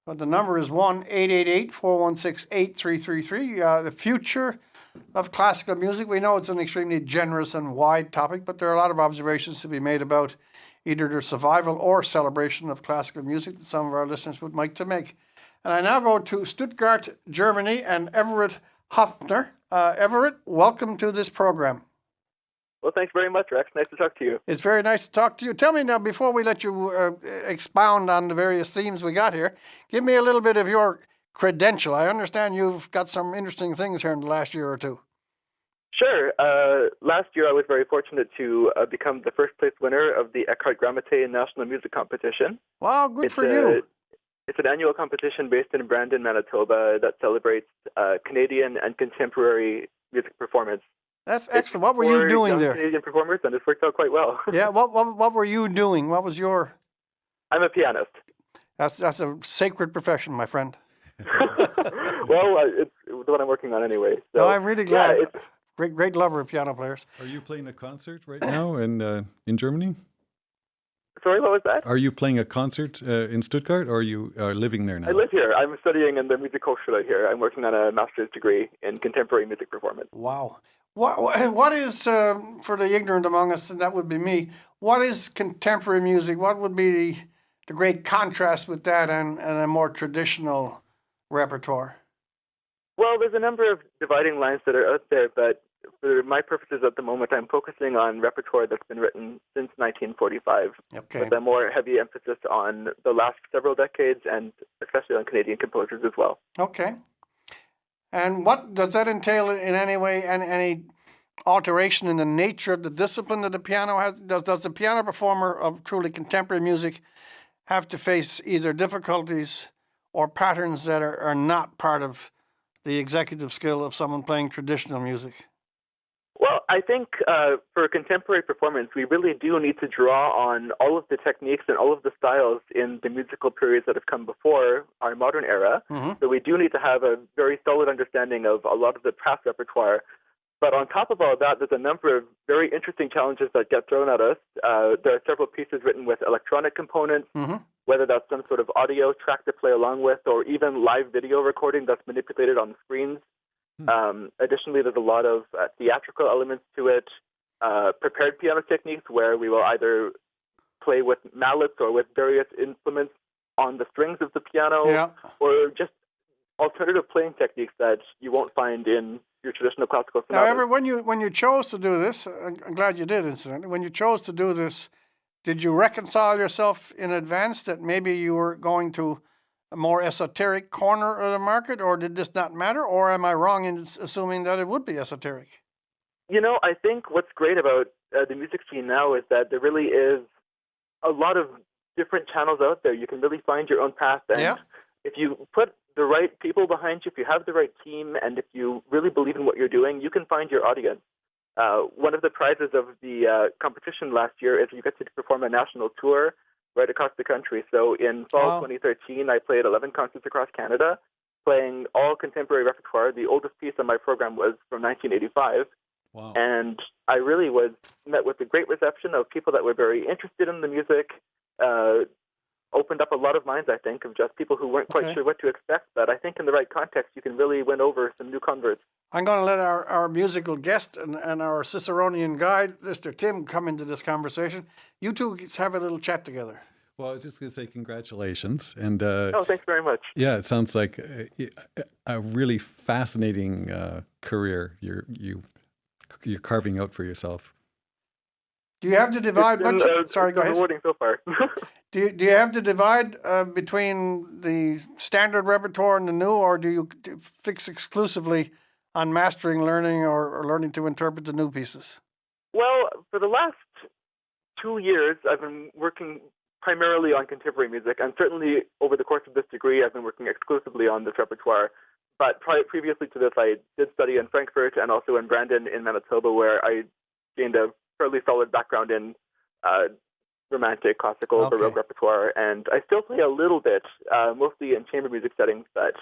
But the number is 1-888-416-8333. The future of classical music. We know it's an extremely generous and wide topic, but there are a lot of observations to be made about either the survival or celebration of classical music that some of our listeners would like to make. And I now go to Stuttgart, Germany, and Everett Hopfner. Everett, welcome to this program. Well, thanks very much, Rex. Nice to talk to you. It's very nice to talk to you. Tell me now, before we let you expound on the various themes we got here, give me a little bit of your credential. I understand you've got some interesting things here in the last year or two. Sure. Last year, I was very fortunate to become the first place winner of the Eckhart Grammatein National Music Competition. Wow, good for you. It's an annual competition based in Brandon, Manitoba that celebrates Canadian and contemporary music performance. That's excellent. What were you doing there? Canadian performers, and it's worked out quite well. Yeah. What were you doing? What was your? I'm a pianist. That's a sacred profession, my friend. Well, it's the one I'm working on anyway. So, no, I'm really glad. Yeah, great lover of piano players. Are you playing a concert right now in Germany? Sorry, what was that? Are you playing a concert in Stuttgart, or are you living there now? I live here. I'm studying in the Musikhochschule here. I'm working on a master's degree in contemporary music performance. Wow. What is, for the ignorant among us, and that would be me, what is contemporary music? What would be the great contrast with that and a more traditional repertoire? Well, there's a number of dividing lines that are out there, but for my purposes at the moment, I'm focusing on repertoire that's been written since 1945, with a more heavy emphasis on the last several decades and especially on Canadian composers as well. Okay. And what does that entail in any way, any alteration in the nature of the discipline that the piano has? Does the piano performer of truly contemporary music have to face either difficulties or patterns that are not part of the executive skill of someone playing traditional music? Well, I think for contemporary performance, we really do need to draw on all of the techniques and all of the styles in the musical periods that have come before our modern era. Mm-hmm. So we do need to have a very solid understanding of a lot of the past repertoire. But on top of all that, there's a number of very interesting challenges that get thrown at us. There are several pieces written with electronic components, mm-hmm. whether that's some sort of audio track to play along with, or even live video recording that's manipulated on the screens. Additionally, there's a lot of theatrical elements to it, prepared piano techniques where we will either play with mallets or with various instruments on the strings of the piano, or just alternative playing techniques that you won't find in your traditional classical sonatas. However, when you chose to do this, I'm glad you did, incidentally, when you chose to do this, did you reconcile yourself in advance that maybe you were going to a more esoteric corner of the market, or did this not matter, or am I wrong in assuming that it would be esoteric? You know, I think what's great about the music scene now is that there really is a lot of different channels out there. You can really find your own path, and if you put the right people behind you, if you have the right team, and if you really believe in what you're doing, you can find your audience. One of the prizes of the competition last year is you get to perform a national tour right across the country. So in fall 2013, I played 11 concerts across Canada, playing all contemporary repertoire. The oldest piece on my program was from 1985. Wow. And I really was met with a great reception of people that were very interested in the music, opened up a lot of minds, I think, of just people who weren't quite sure what to expect. But I think in the right context, you can really win over some new converts. I'm going to let our musical guest and our Ciceronian guide, Mr. Tim, come into this conversation. You two have a little chat together. Well, I was just going to say congratulations. And thanks very much. Yeah, it sounds like a really fascinating career you're carving out for yourself. Do you have to divide? Sorry, go ahead. Rewarding so far. Do you have to divide between the standard repertoire and the new, or do you fix exclusively on mastering, learning, or learning to interpret the new pieces? Well, for the last 2 years, I've been working primarily on contemporary music, and certainly over the course of this degree, I've been working exclusively on this repertoire. But previously to this, I did study in Frankfurt and also in Brandon in Manitoba, where I gained a fairly solid background in romantic, classical, Baroque repertoire, and I still play a little bit, mostly in chamber music settings, but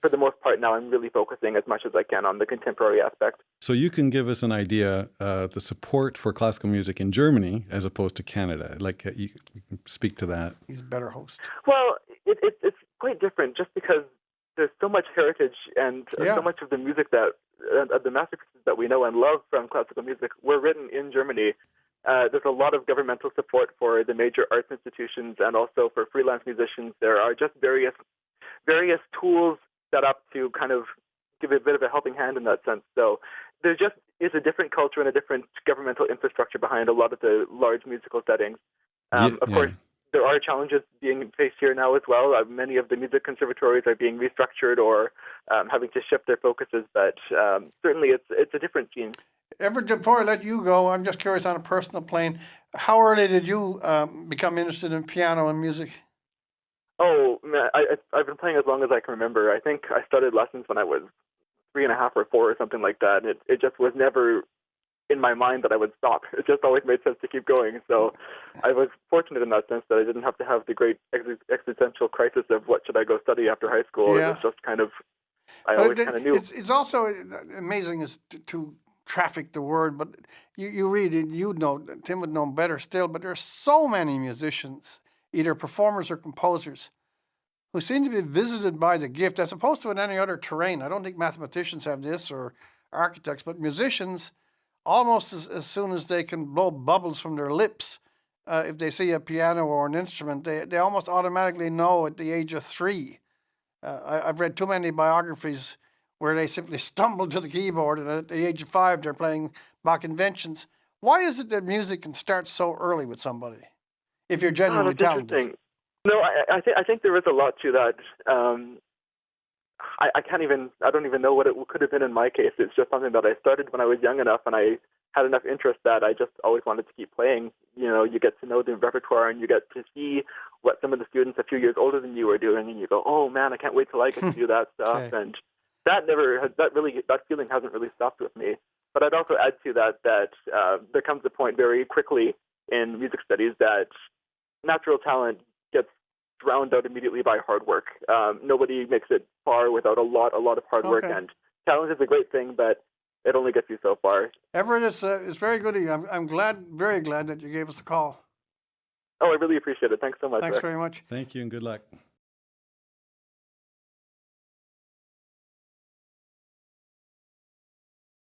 for the most part now I'm really focusing as much as I can on the contemporary aspect. So you can give us an idea, the support for classical music in Germany as opposed to Canada. Like you can speak to that. He's a better host. Well, it's quite different just because there's so much heritage and so much of the music that the masterpieces that we know and love from classical music were written in Germany. There's a lot of governmental support for the major arts institutions and also for freelance musicians. There are just various tools set up to kind of give a bit of a helping hand in that sense. So there just is a different culture and a different governmental infrastructure behind a lot of the large musical settings. Of course, there are challenges being faced here now as well. Many of the music conservatories are being restructured or having to shift their focuses, but certainly it's a different scene. Everett, before I let you go, I'm just curious on a personal plane. How early did you become interested in piano and music? Oh, man, I've been playing as long as I can remember. I think I started lessons when I was 3.5 or 4 or something like that. And it just was never in my mind that I would stop. It just always made sense to keep going. So I was fortunate in that sense that I didn't have to have the great existential crisis of what should I go study after high school. Yeah. It was just kind of, I always kind of knew. It's also amazing is to traffic the word, but you read it, you'd know, Tim would know better still, but there's so many musicians, either performers or composers, who seem to be visited by the gift as opposed to in any other terrain. I don't think mathematicians have this or architects, but musicians, almost as soon as they can blow bubbles from their lips, if they see a piano or an instrument, they almost automatically know at the age of 3. I've read too many biographies where they simply stumble to the keyboard and at the age of 5 they're playing Bach inventions. Why is it that music can start so early with somebody, if you're genuinely talented? No, I think there is a lot to that. I don't even know what it could have been in my case. It's just something that I started when I was young enough, and I had enough interest that I just always wanted to keep playing. You know, you get to know the repertoire, and you get to see what some of the students a few years older than you are doing, and you go, "Oh man, I can't wait till I get to do that stuff." Okay. And that feeling hasn't really stopped with me. But I'd also add to that there comes a point very quickly in music studies that natural talent gets drowned out immediately by hard work. Nobody makes it far without a lot of hard work, and talent is a great thing, but it only gets you so far. Everett, it's very good of you. I'm very glad that you gave us a call. Oh, I really appreciate it. Thanks so much. Thanks very much. Thank you and good luck.